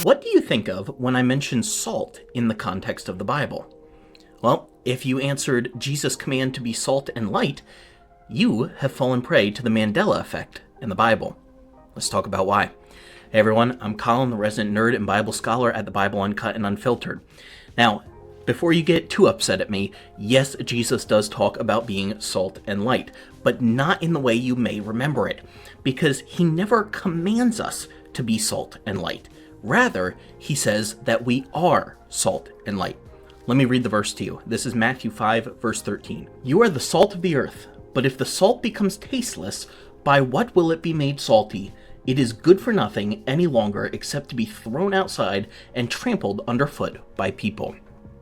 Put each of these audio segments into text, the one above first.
What do you think of when I mention salt in the context of the Bible? Well, if you answered Jesus' command to be salt and light, you have fallen prey to the Mandela effect in the Bible. Let's talk about why. Hey everyone, I'm Colin, the resident nerd and Bible scholar at the Bible Uncut and Unfiltered. Now, before you get too upset at me, yes, Jesus does talk about being salt and light, but not in the way you may remember it, because he never commands us to be salt and light. Rather, he says that we are salt and light. Let me read the verse to you. This is Matthew 5, verse 13. You are the salt of the earth, but if the salt becomes tasteless, by what will it be made salty? It is good for nothing any longer except to be thrown outside and trampled underfoot by people.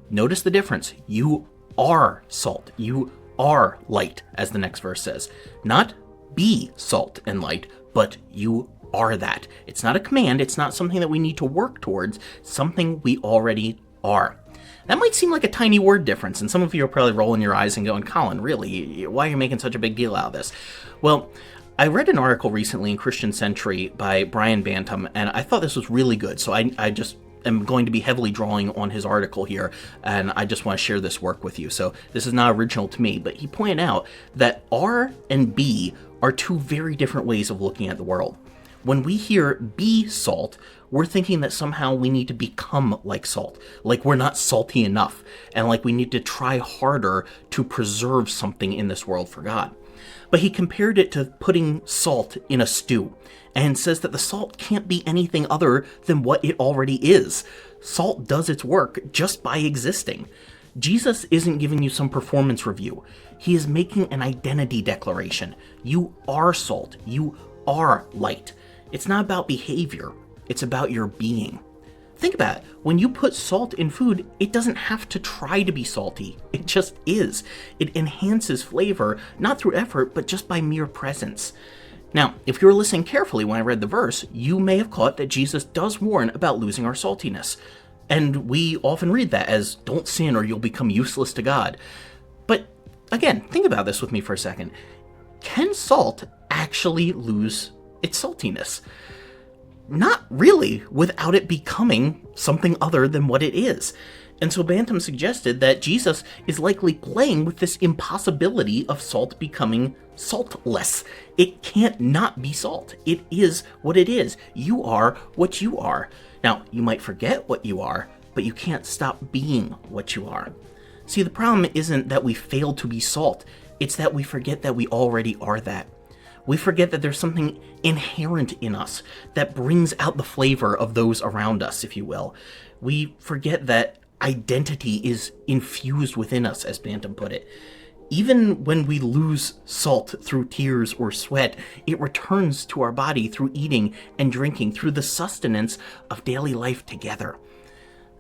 Notice the difference. You are salt. You are light, as the next verse says. Not be salt and light, but you are that. It's not a command. It's not something that we need to work towards. Something we already are. That might seem like a tiny word difference, and some of you are probably rolling your eyes and going, Colin, really? Why are you making such a big deal out of this? Well, I read an article recently in Christian Century by Brian Bantam, and I thought this was really good, so I just am going to be heavily drawing on his article here, and I just want to share this work with you. So this is not original to me, but he pointed out that R and B are two very different ways of looking at the world. When we hear be salt, we're thinking that somehow we need to become like salt, like we're not salty enough, and like we need to try harder to preserve something in this world for God. But he compared it to putting salt in a stew, and says that the salt can't be anything other than what it already is. Salt does its work just by existing. Jesus isn't giving you some performance review. He is making an identity declaration. You are salt. You are light. It's not about behavior. It's about your being. Think about it. When you put salt in food, it doesn't have to try to be salty. It just is. It enhances flavor, not through effort, but just by mere presence. Now, if you were listening carefully when I read the verse, you may have caught that Jesus does warn about losing our saltiness. And we often read that as, don't sin or you'll become useless to God. But again, think about this with me for a second. Can salt actually lose its saltiness? Not really, without it becoming something other than what it is. And so Bantam suggested that Jesus is likely playing with this impossibility of salt becoming saltless. It can't not be salt. It is what it is. You are what you are. Now, you might forget what you are, but you can't stop being what you are. See, the problem isn't that we fail to be salt. It's that we forget that we already are that. We forget that there's something inherent in us that brings out the flavor of those around us, if you will. We forget that identity is infused within us, as Bantam put it. Even when we lose salt through tears or sweat, it returns to our body through eating and drinking, through the sustenance of daily life together.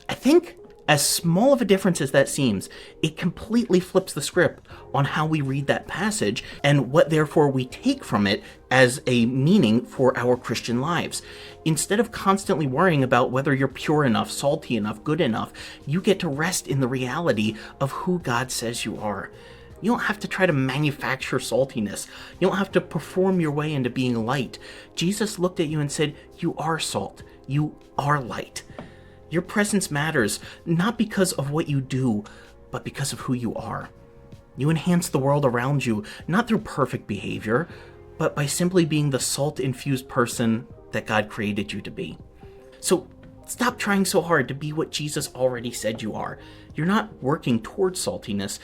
I think, as small of a difference as that seems, it completely flips the script on how we read that passage and what therefore we take from it as a meaning for our Christian lives. Instead of constantly worrying about whether you're pure enough, salty enough, good enough, you get to rest in the reality of who God says you are. You don't have to try to manufacture saltiness. You don't have to perform your way into being light. Jesus looked at you and said, you are salt. You are light. Your presence matters, not because of what you do, but because of who you are. You enhance the world around you, not through perfect behavior, but by simply being the salt-infused person that God created you to be. So stop trying so hard to be what Jesus already said you are. You're not working towards saltiness,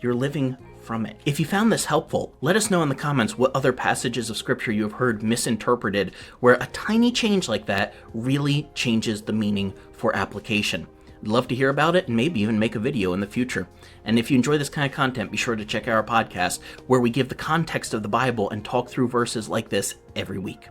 you're living from it. If you found this helpful, let us know in the comments what other passages of scripture you have heard misinterpreted, where a tiny change like that really changes the meaning for application. I'd love to hear about it and maybe even make a video in the future. And if you enjoy this kind of content, be sure to check out our podcast, where we give the context of the Bible and talk through verses like this every week.